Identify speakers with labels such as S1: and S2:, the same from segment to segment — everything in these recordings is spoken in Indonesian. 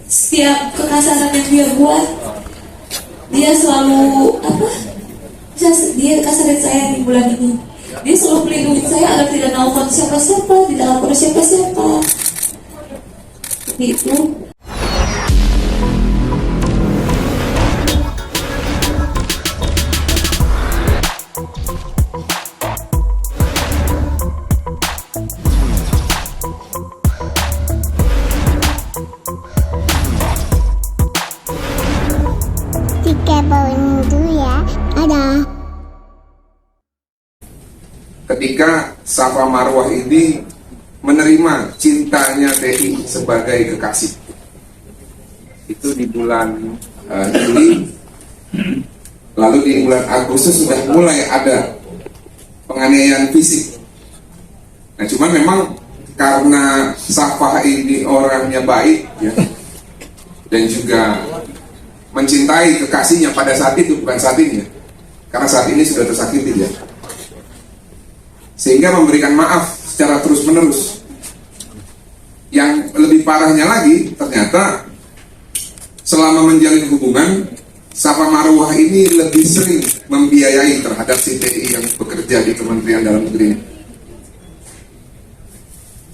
S1: setiap kekasaran yang dia buat, dia selalu dia kasarin saya di bulan ini. Dia selalu melindungi saya agar tidak nelfon siapa-siapa, tidak lapor siapa-siapa. Gitu.
S2: Ketika Safa Marwah ini menerima cintanya TI sebagai kekasih, itu di bulan Juli, lalu di bulan Agustus sudah mulai ada penganiayaan fisik. Nah, cuman memang karena Safa ini orangnya baik ya, dan juga mencintai kekasihnya pada saat itu, bukan saat ini ya, karena saat ini sudah tersakiti ya, sehingga memberikan maaf secara terus-menerus. Yang lebih parahnya lagi, ternyata selama menjalin hubungan, Safa Marwah ini lebih sering membiayai terhadap si TI yang bekerja di Kementerian Dalam Negeri.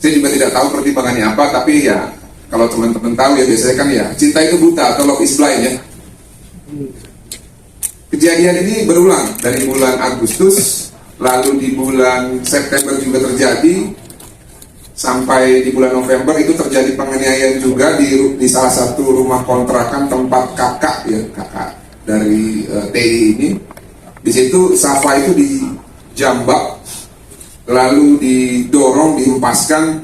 S2: Saya juga tidak tahu pertimbangannya apa, tapi ya kalau teman-teman tahu ya, biasanya kan ya cinta itu buta atau love is blind ya. Kejadian ini berulang dari bulan Agustus, lalu di bulan September juga terjadi, sampai di bulan November itu terjadi penganiayaan juga di salah satu rumah kontrakan tempat kakak dari TI ini. Di situ Safa itu dijambak, lalu didorong, dihempaskan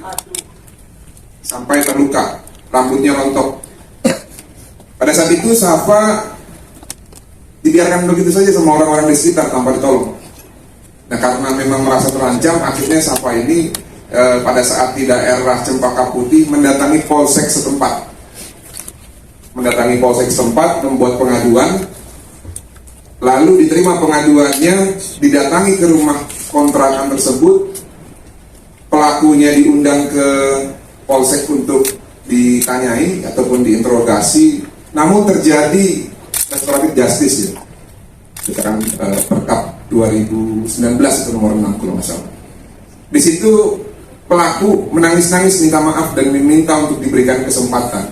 S2: sampai terluka, rambutnya rontok. Pada saat itu Safa dibiarkan begitu saja sama orang-orang di sekitar tanpa ditolong. Nah, karena memang merasa terancam, akhirnya Safa ini pada saat di daerah Cempaka Putih mendatangi polsek setempat. Membuat pengaduan, lalu diterima pengaduannya, didatangi ke rumah kontrakan tersebut, pelakunya diundang ke polsek untuk ditanyai ataupun diinterogasi, namun terjadi restoratif justice ya, sekarang Perkap 2019 itu nomor 6 kalau nggak salah. Di situ pelaku menangis-nangis minta maaf dan meminta untuk diberikan kesempatan.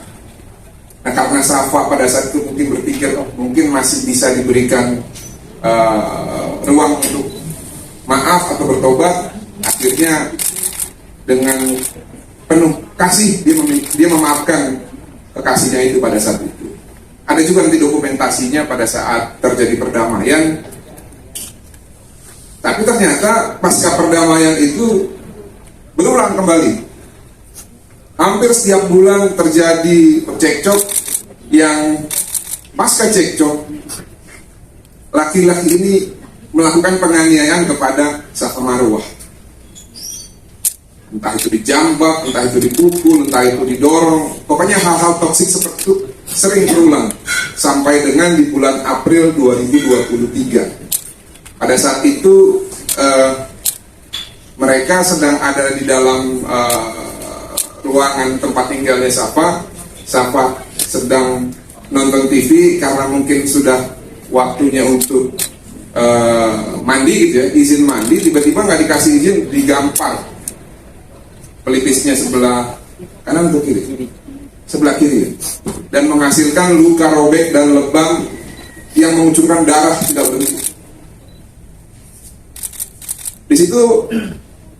S2: Nah, karena Safa pada saat itu mungkin berpikir mungkin masih bisa diberikan ruang untuk maaf atau bertobat, akhirnya dengan penuh kasih dia memaafkan kekasihnya itu pada saat itu. Ada juga nanti dokumentasinya pada saat terjadi perdamaian. Tapi ternyata pasca perdamaian itu berulang kembali. Hampir setiap bulan terjadi cekcok, yang pasca cekcok laki-laki ini melakukan penganiayaan kepada Safa Marwah. Entah itu dijambak, entah itu dipukul, entah itu didorong. Pokoknya hal-hal toksik seperti itu sering berulang sampai dengan di bulan April 2023. Pada saat itu mereka sedang ada di dalam ruangan tempat tinggalnya Safa. Safa sedang nonton TV karena mungkin sudah waktunya untuk mandi gitu ya, izin mandi, tiba-tiba nggak dikasih izin, digampar pelipisnya sebelah kanan atau kiri? Sebelah kiri, dan menghasilkan luka robek dan lebam yang mengucurkan darah tidak berhenti. Di situ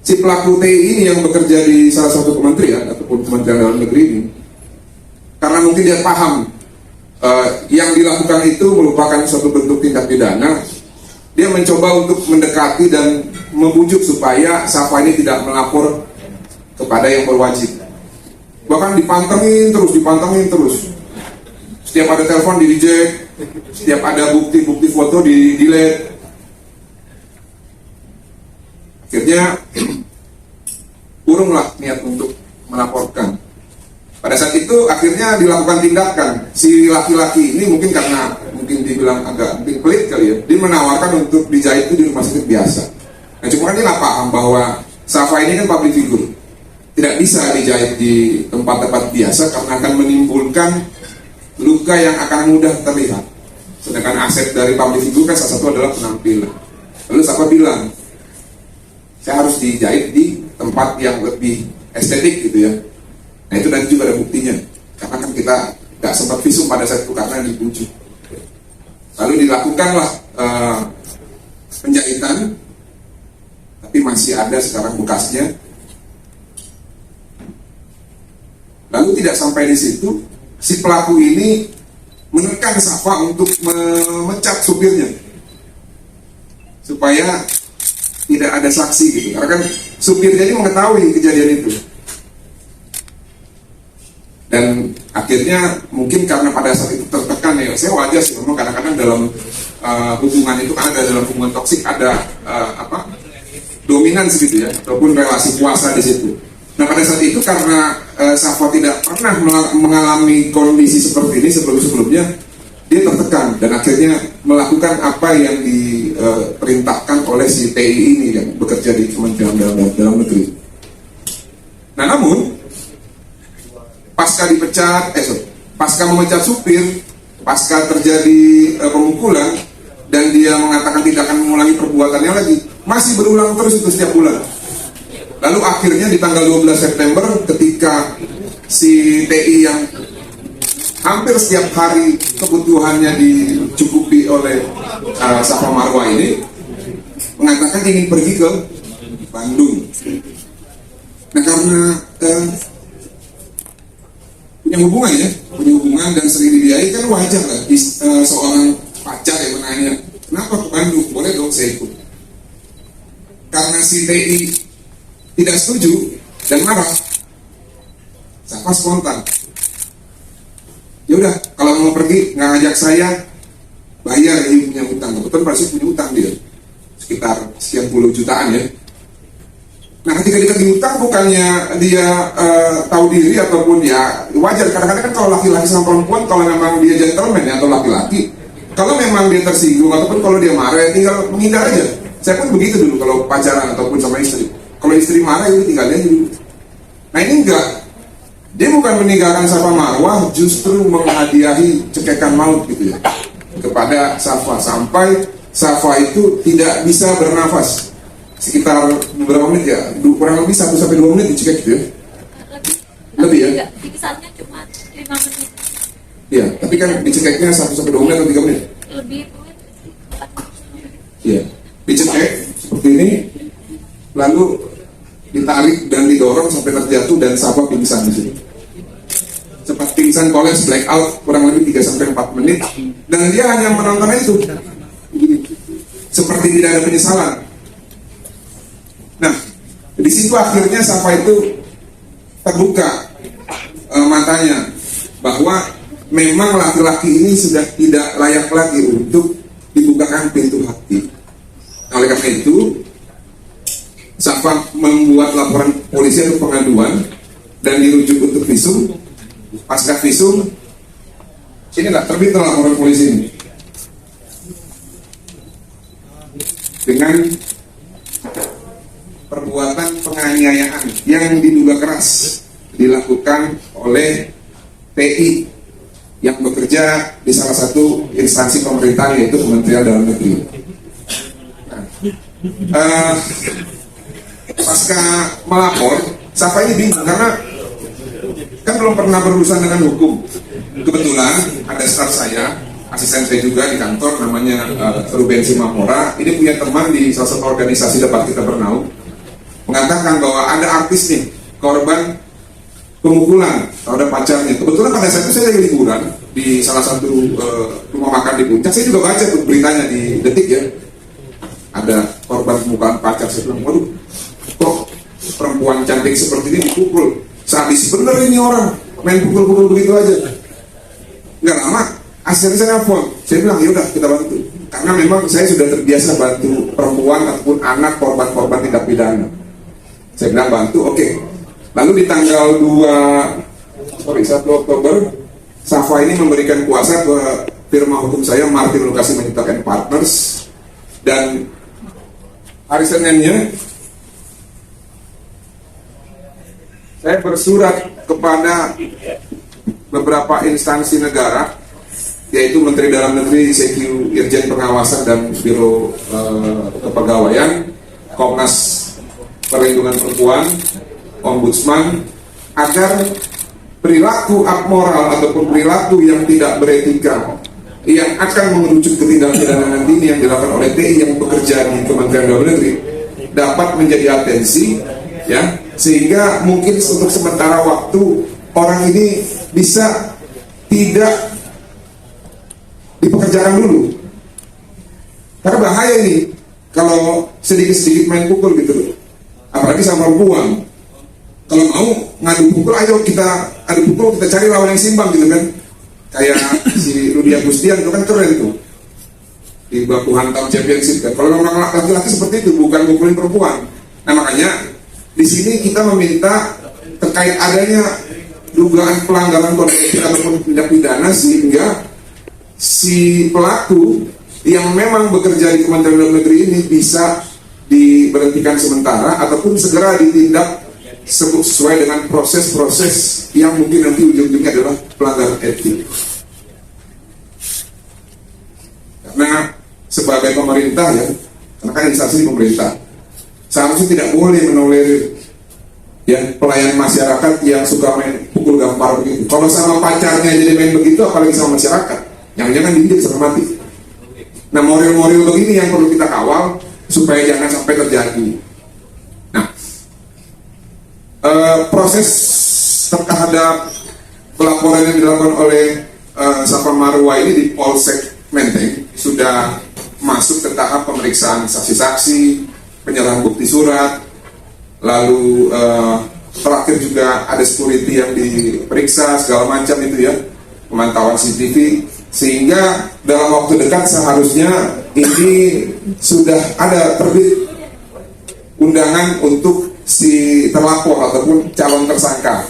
S2: si pelaku TI ini yang bekerja di salah satu kementerian ataupun Kementerian Dalam Negeri ini, karena mungkin dia paham yang dilakukan itu merupakan suatu bentuk tindak pidana, dia mencoba untuk mendekati dan membujuk supaya Safa ini tidak melapor kepada yang berwajib. Bahkan dipantengin terus. Setiap ada telepon di reject, setiap ada bukti foto di delete. Akhirnya urunglah niat untuk melaporkan. Pada saat itu akhirnya dilakukan tindakan. Si laki-laki ini mungkin karena dibilang agak pelit kali ya, dia menawarkan untuk dijahit itu di rumah sakit biasa. Nah, cuma kan dia nggak paham bahwa Safa ini kan public figure, tidak bisa dijahit di tempat-tempat biasa karena akan menimbulkan luka yang akan mudah terlihat. Sedangkan aset dari public figure kan salah satu adalah penampilan. Lalu siapa bilang saya harus dijahit di tempat yang lebih estetik gitu ya. Nah itu nanti juga ada buktinya. Karena kan kita nggak sempat visum pada saat itu karena dibujuk. Lalu dilakukanlah penjahitan, tapi masih ada sekarang bekasnya. Lalu tidak sampai di situ, si pelaku ini menekan Safa untuk memecat supirnya supaya tidak ada saksi gitu. Karena kan supirnya ini mengetahui kejadian itu. Dan akhirnya mungkin karena pada saat itu tertekan ya, saya wajar sih memang kadang-kadang dalam hubungan itu kan ada dalam hubungan toksik ada dominans gitu ya, ataupun relasi kuasa di situ. Nah pada saat itu karena Safa tidak pernah mengalami kondisi seperti ini sebelum-sebelumnya, dia tertekan dan akhirnya melakukan apa yang diperintahkan oleh si TI ini yang bekerja di Kementerian Dalam Negeri. Nah namun pasca memecat supir, pasca terjadi pemukulan dan dia mengatakan tidak akan mengulangi perbuatannya lagi, masih berulang terus itu setiap bulan. Lalu akhirnya di tanggal 12 September ketika si TI yang hampir setiap hari kebutuhannya dicukupi oleh Safa Marwah ini mengatakan ingin pergi ke Bandung. Nah karena punya hubungan dan sering dibiayai kan wajar lah seorang pacar yang menanya kenapa ke Bandung, boleh dong saya ikut. Karena si TI tidak setuju dan marah, Safa spontan, ya udah kalau mau pergi nggak ngajak saya, bayar ini punya utang. Kebetulan pasti punya utang dia sekitar sekian puluh jutaan ya. Nah ketika dikasih utang bukannya dia tahu diri ataupun ya wajar. Kadang-kadang kan kalau laki-laki sama perempuan, kalau memang dia gentleman ya, atau laki-laki, kalau memang dia tersinggung ataupun kalau dia marah ya tinggal menghindar aja. Saya pun begitu dulu kalau pacaran ataupun sama istri. Kalau istri marah ya tinggal aja dulu. Nah ini enggak, dia bukan meninggalkan Safa Marwah, justru menghadiahi cekekan maut gitu ya kepada Safa, sampai Safa itu tidak bisa bernafas sekitar beberapa menit ya, kurang lebih 1-2 menit dicekek gitu ya. Lebih ya?
S3: Pingsannya cuma 5 menit.
S2: Iya, tapi kan dicekeknya 1-2 menit atau 3 menit.
S3: Lebih.
S2: Iya, dicekek seperti ini, lalu ditarik dan didorong sampai terjatuh dan Safa pingsan di situ. Cepat pingsan, kolaps, blackout kurang lebih 3-4 menit, dan dia hanya menonton itu, seperti tidak ada penyesalan. Nah, di situ akhirnya Safa itu terbuka matanya bahwa memang laki-laki ini sudah tidak layak lagi untuk dibukakan pintu hati. Oleh karena itu, Safa membuat laporan polisi atau pengaduan dan dirujuk untuk visum. Pasca visum, inilah terbit laporan polisi ini dengan perbuatan penganiayaan yang diduga keras dilakukan oleh TI yang bekerja di salah satu instansi pemerintahan yaitu Kementerian Dalam Negeri. Pasca melapor, Safa ini bingung karena kan belum pernah berurusan dengan hukum. Kebetulan ada staff saya, asisten saya juga di kantor namanya Ruben Simapora. Ini punya teman di salah satu organisasi debat kita bernaung, mengatakan bahwa ada artis nih korban pemukulan terhadap pacarnya. Kebetulan pada saat itu saya lagi liburan di salah satu rumah makan di Puncak. Saya juga baca tuh beritanya di Detik ya, ada korban pemukulan pacar. Saya bilang, waduh, kok perempuan cantik seperti ini dipukul? Sadis bener ini orang, main pukul-pukul begitu aja. Nggak lama, asisten saya nelfon. Saya bilang, yaudah kita bantu, karena memang saya sudah terbiasa bantu perempuan ataupun anak korban-korban tindak pidana. Saya bilang bantu, oke. Lalu di tanggal 1 Oktober, Safa ini memberikan kuasa ke firma hukum saya, Martin Lukasi Manjuntak & Partners, dan hari Seninnya saya bersurat kepada beberapa instansi negara, yaitu Menteri Dalam Negeri, CQ, Irjen Pengawasan dan Biro Kepegawaian, Komnas Perlindungan Perempuan, Ombudsman, agar perilaku abmoral ataupun perilaku yang tidak beretika yang akan mengerucut ke tindak pidana nanti yang dilakukan oleh TI yang bekerja di Kementerian Dalam Negeri dapat menjadi atensi, ya, sehingga mungkin untuk sementara waktu orang ini bisa tidak dipekerjakan dulu. Karena bahaya ini kalau sedikit-sedikit main pukul gitu, apalagi sama perempuan. Kalau mau ngadu pukul, ayo kita adu pukul, kita cari lawan yang simbang gitu kan. Kayak si Rudi Agustian itu kan keren tuh di baku hantam championship kan. Kalau orang laki-laki seperti itu, bukan mukulin perempuan. Nah makanya di sini kita meminta terkait adanya dugaan pelanggaran kode etik ataupun tindak pidana, sehingga si pelaku yang memang bekerja di Kementerian Dalam Negeri ini bisa diberhentikan sementara ataupun segera ditindak sesuai dengan proses-proses yang mungkin nanti ujung-ujungnya adalah pelanggaran etik. Karena sebagai pemerintah, ya, karena kan instansi pemerintah, seharusnya tidak boleh menolerir, ya, pelayan masyarakat yang suka main pukul gampar begitu. Kalau sama pacarnya jadi main begitu, apalagi sama masyarakat, jangan-jangan diinjek sampai mati. Nah, moral-moral begini yang perlu kita kawal supaya jangan sampai terjadi. Nah, proses terhadap pelaporan yang dilakukan oleh Safa Marwa ini di Polsek Menteng sudah masuk ke tahap pemeriksaan saksi-saksi, penyerahan bukti surat, lalu terakhir juga ada security yang diperiksa segala macam itu, ya, pemantauan CCTV, sehingga dalam waktu dekat seharusnya ini sudah ada terbit undangan untuk si terlapor ataupun calon tersangka.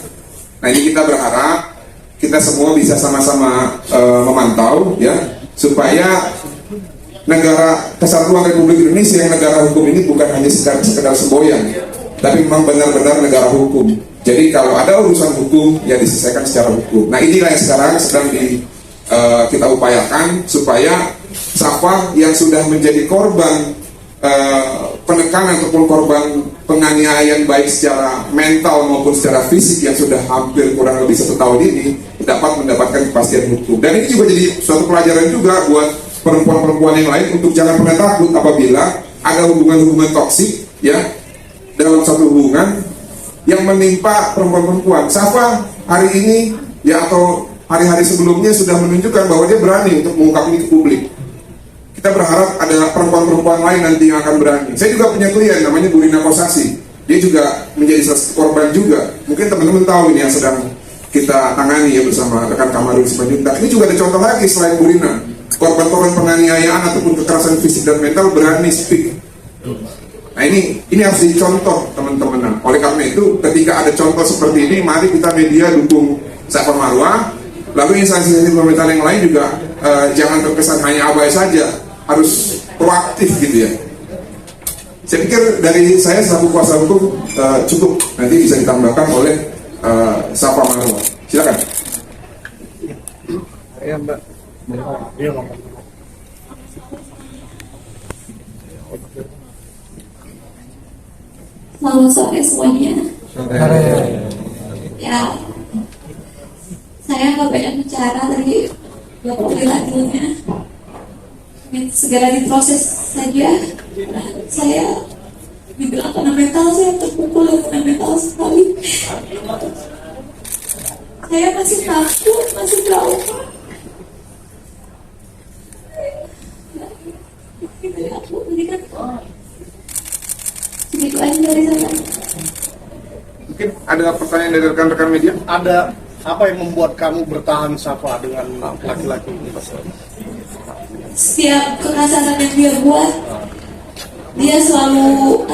S2: Nah ini kita berharap kita semua bisa sama-sama memantau, ya, supaya negara Kesatuan Republik Indonesia yang negara hukum ini bukan hanya sekedar semboyan, tapi memang benar-benar negara hukum. Jadi kalau ada urusan hukum, ya diselesaikan secara hukum. Nah inilah yang sekarang sedang kita upayakan supaya Safa yang sudah menjadi korban penekanan ataupun korban penganiayaan baik secara mental maupun secara fisik yang sudah hampir kurang lebih 1 tahun ini dapat mendapatkan kepastian hukum. Dan ini juga jadi suatu pelajaran juga buat perempuan-perempuan yang lain untuk jangan pernah takut apabila ada hubungan-hubungan toksik, ya, dalam satu hubungan yang menimpa perempuan-perempuan. Safa hari ini, ya, atau hari-hari sebelumnya sudah menunjukkan bahwa dia berani untuk mengungkap ini ke publik. Kita berharap ada perempuan-perempuan lain nanti yang akan berani. Saya juga punya klien namanya Bu Rina Kosasi. Dia juga menjadi korban juga. Mungkin teman-teman tahu ini yang sedang kita tangani, ya, bersama rekan Kamarudin Simanjuntak. Ini juga ada contoh lagi selain Bu Rina. Korban-korban penganiayaan ataupun kekerasan fisik dan mental berani speak. Nah ini harus dicontoh teman-teman. Oleh karena itu ketika ada contoh seperti ini, mari kita media dukung Safa Marwa. Lalu instansi pemerintah yang lain juga jangan terkesan hanya abai saja, harus proaktif gitu, ya. Saya pikir dari saya selaku kuasa hukum cukup, nanti bisa ditambahkan oleh Safa Marwa. Silakan.
S4: Ya, Mbak. Iya, Mbak.
S1: Selamat sore semuanya. Ya, saya nggak banyak bicara dari Bapak Wiladilnya. Segera diproses saja. Saya dibilang kena mental, saya terpukul dan kena mental sekali. Saya masih takut, masih trauma. Segitu aja dari saya.
S2: Mungkin ada pertanyaan dari rekan-rekan media?
S4: Ada apa yang membuat kamu bertahan, Safa, dengan laki-laki ini?
S1: Setiap kekasaran yang dia buat, dia selalu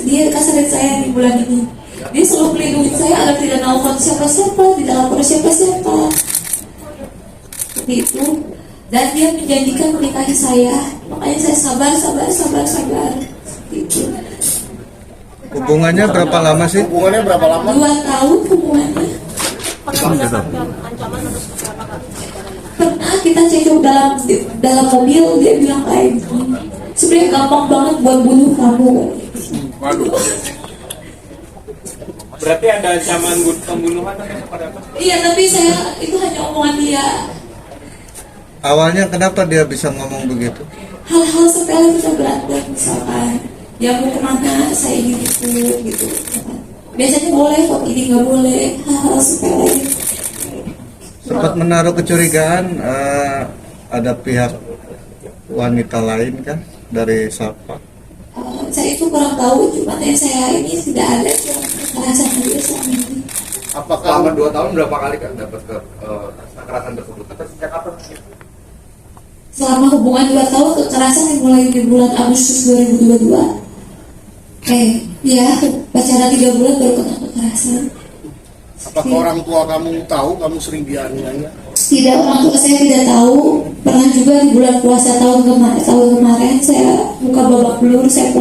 S1: dia kasarin saya di bulan ini. Dia selalu melindungi saya agar tidak nelfon siapa-siapa, tidak lapor siapa-siapa. Seperti itu. Dan dia menjanjikan menikahi saya. Makanya saya sabar. Seperti itu.
S5: Hubungannya berapa lama sih?
S4: Hubungannya berapa lama?
S1: 2 tahun hubungannya. Pernah kita cekcok dalam mobil, dia bilang kayak gini, sebenarnya gampang banget buat bunuh kamu.
S2: Waduh.
S6: Berarti ada ancaman pembunuhan atau pada apa?
S1: Iya, tapi saya itu hanya omongan dia.
S5: Awalnya kenapa dia bisa ngomong begitu?
S1: Hal-hal sepele kita berantem, misalkan dia mau kemana, saya ingin ikut gitu. Biasanya boleh kok, ini nggak boleh, hal-hal sepele.
S5: Sempat menaruh kecurigaan ada pihak wanita lain kan dari Sapa.
S1: Saya itu kurang tahu, cuma yang saya ini tidak ada yang kekerasan dia selama ini.
S4: Apakah
S7: Selama 2 tahun berapa kali kan dapat kekerasan tersebut? Atau sejak kapan?
S1: Selama hubungan 2 tahun, kekerasan dimulai di bulan Agustus 2022. Ya, pacaran 3 bulan baru kena kekerasan.
S4: apakah orang tua kamu tahu kamu sering dianiaya?
S1: Tidak, orang tua saya tidak tahu. Pernah juga di bulan puasa tahun kemarin saya buka babak belur, saya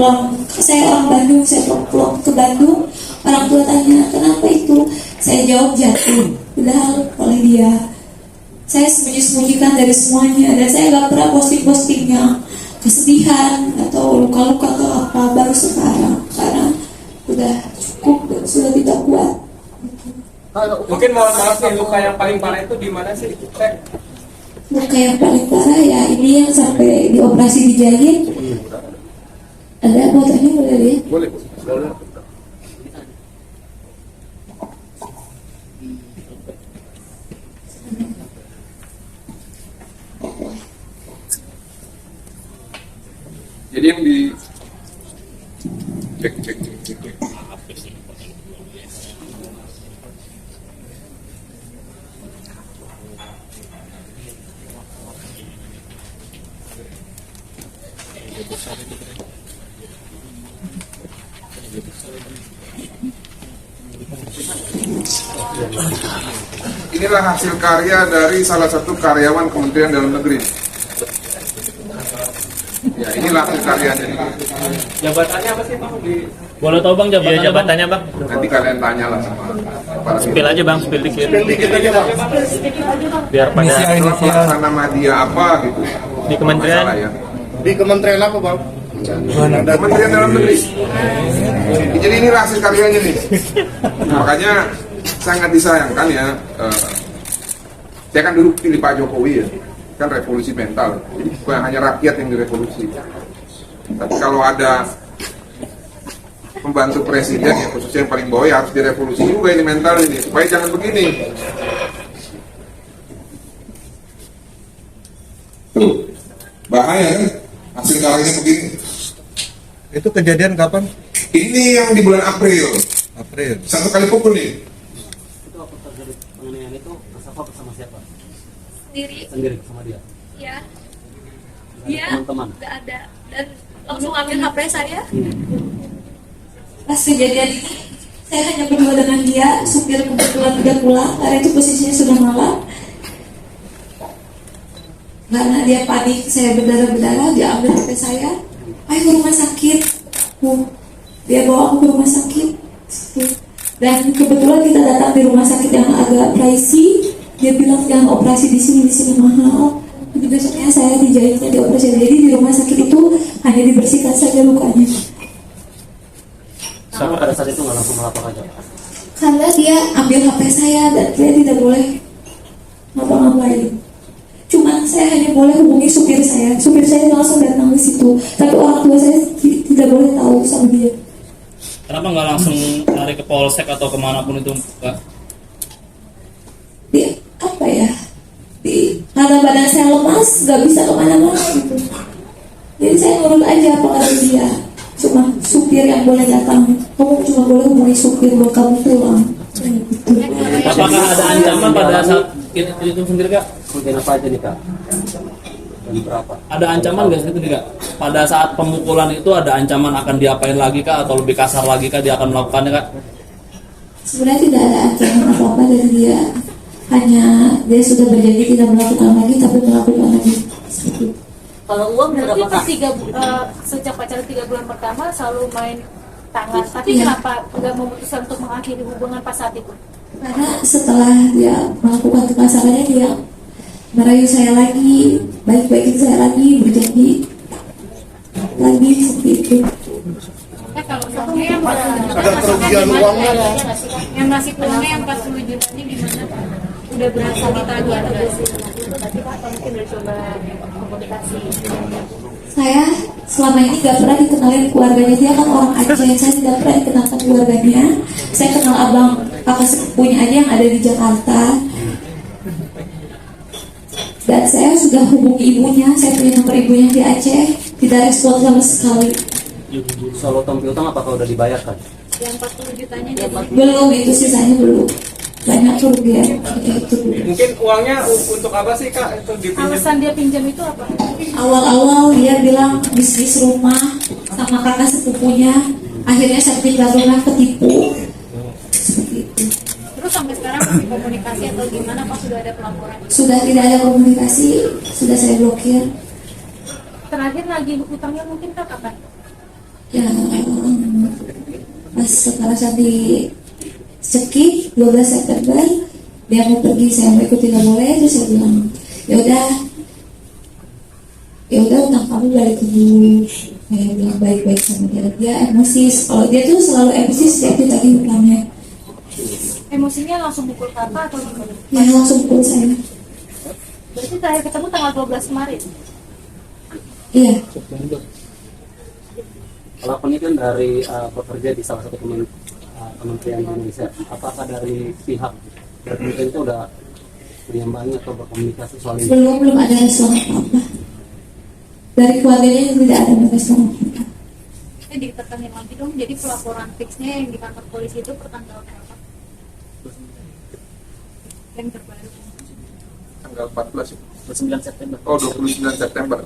S1: orang Bandung, saya pulang ke Bandung. Orang tua tanya, kenapa itu? Saya jawab jatuh, padahal oleh dia. Saya sembunyi-sembunyikan dari semuanya, dan saya gak pernah posting-postingnya kesedihan atau luka-luka atau apa, baru sekarang karena udah cukup dan sudah tidak kuat.
S6: Mungkin mohon maaf nih, luka yang paling parah itu di mana sih?
S1: Luka yang paling parah ya ini yang sampai dioperasi dijahit. Ada fotonya, boleh lihat?
S4: Boleh.
S2: Jadi yang di cek. Inilah hasil karya dari salah satu karyawan Kementerian Dalam Negeri. Ya, inilah hasil karyanya.
S6: Jabatannya apa sih Bang?
S8: Boleh tahu Bang jabatannya Bang?
S2: Nanti kalian tanyalah sama para
S8: Spill aja Bang, spill dikit.
S4: Dikit aja Bang.
S8: Biar pada
S2: pelaksana media apa gitu.
S8: di kementerian.
S2: Masalah, ya.
S4: Di kementerian apa Bang?
S2: Kementerian Dalam Negeri. Jadi ini hasil karyanya nih. Makanya sangat disayangkan ya. Saya kan dulu pilih Pak Jokowi ya. Kan revolusi mental. Jadi bukan hanya rakyat yang direvolusi. Tapi kalau ada pembantu presiden ya khususnya yang paling bawah ya harus direvolusi juga ini mental ini supaya jangan begini. Tuh, bahaya kan hasil karyanya begini.
S5: Itu kejadian kapan?
S2: Ini yang di bulan April.
S5: April.
S2: 1 kali pukul nih.
S9: Itu apa terjadi penganiayaan itu Safa bersama siapa?
S3: Sendiri,
S9: Sendiri sama dia.
S3: ya.
S9: Dengan
S3: Dia
S9: teman-teman.
S3: nggak ada dan langsung ambil HP saya.
S1: Pas kejadian ini saya hanya berdua dengan dia, supir kebetulan udah pulang karena itu posisinya sudah malam. Karena dia panik, saya berdarah-berdarah, dia ambil HP saya, ayo ke rumah sakit. Dia bawa aku ke rumah sakit. Dan kebetulan kita datang di rumah sakit yang agak pricey. Dia bilang jangan operasi di sini mahal. Jadi besoknya saya dijahitnya di operasi. Jadi di rumah sakit itu hanya dibersihkan saja lukanya.
S9: Kamu pada saat itu nggak langsung melapor aja?
S1: Karena dia ambil HP saya dan dia tidak boleh ngapa-ngapain. Cuma saya hanya boleh hubungi supir saya. Supir saya langsung datang ke situ. Tapi orang tua saya tidak boleh tahu sama dia.
S8: Kenapa nggak langsung lari ke polsek atau kemanapun itu Pak?
S1: Dia apa ya? Karena badan saya lemas, nggak bisa kemana-mana gitu. Jadi saya nurut aja apa kata dia. Cuma supir yang boleh datang. Kamu cuma boleh hubungi supir buat kamu pulang. Gitu.
S8: Apakah ada ancaman pada saat itu sendiri Kak?
S9: Kemudian apa aja nih Kak? Dan berapa?
S8: Ada ancaman nggak sih itu Kak? Pada saat pemukulan itu ada ancaman akan diapain lagi Kak? Atau lebih kasar lagi Kak dia akan melakukannya Kak?
S1: Sebenarnya tidak ada ancaman apa-apa dari dia. Hanya dia sudah berjanji tidak melakukan lagi, tapi melakukan lagi.
S10: Kalau uang berapa
S3: Berarti
S10: Kak?
S3: sejak pacaran 3 bulan pertama selalu main tangan. Tapi
S1: Iya.
S3: kenapa nggak memutuskan untuk mengakhiri hubungan pas saat itu?
S1: Karena setelah dia melakukan kekasarannya, dia merayu saya lagi, baik-baikin saya lagi, berjanji lagi seperti itu.
S3: Kalau soalnya yang
S4: Ada kerugian uang nggak?
S3: yang masih uangnya yang 40 juta ini gimana Pak? Udah berhasil ditagih atau belum? Tapi Pak mungkin udah coba komunikasi.
S1: Saya selama ini gak pernah dikenalin keluarganya. Dia kan orang Aceh, saya tidak pernah dikenalkan keluarganya. Saya kenal abang kakak sepupunya aja yang ada di Jakarta. Dan saya sudah hubungi ibunya, saya punya nomor ibunya di Aceh, tidak respon sama sekali.
S9: Soal utang piutang apakah udah dibayarkan?
S3: Yang 40 jutanya dia
S1: Belum, itu sisanya belum. Banyak kerugian itu dulu.
S6: Mungkin uangnya untuk apa sih Kak? Itu dipinjam?
S3: alasan dia pinjam itu apa?
S1: Awal-awal dia bilang bisnis rumah sama kakak sepupunya. Akhirnya saya pindah rumah ketipu. Seperti itu.
S3: Terus sampai sekarang masih komunikasi atau gimana Pak, sudah ada pelaporan?
S1: Sudah tidak ada komunikasi, sudah saya blokir.
S3: Terakhir lagi utangnya mungkin Kak kapan?
S1: Ya, pas setelah saya dicekik 12 September, dia mau pergi, saya mau ikut tidak boleh. Terus saya bilang, ya udah utang kamu balik dulu. Saya bilang baik-baik sama dia. Dia emosi, kalau dia tuh selalu emosi setiap kita tadi utangnya.
S3: Emosinya langsung pukul Kakak atau gimana?
S1: Ya langsung pukul saya.
S3: Berarti terakhir ketemu tanggal 12 kemarin?
S1: Iya.
S9: Pelakunya kan dari pekerja di salah satu kementerian Indonesia. Apakah dari pihak kementerian itu udah menyambangi atau berkomunikasi soal ini?
S1: Belum ada respon apa-apa. Dari keluarganya juga tidak ada respon apa-apa.
S3: Ditekankan lagi dong, jadi pelaporan fixnya yang di kantor polisi itu per tanggal berapa? Yang terbaru.
S2: Tanggal 14 ya?
S8: 29 September.
S2: Oh, 29 September.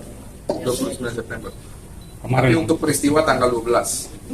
S2: 29 September. Tapi untuk peristiwa tanggal 12.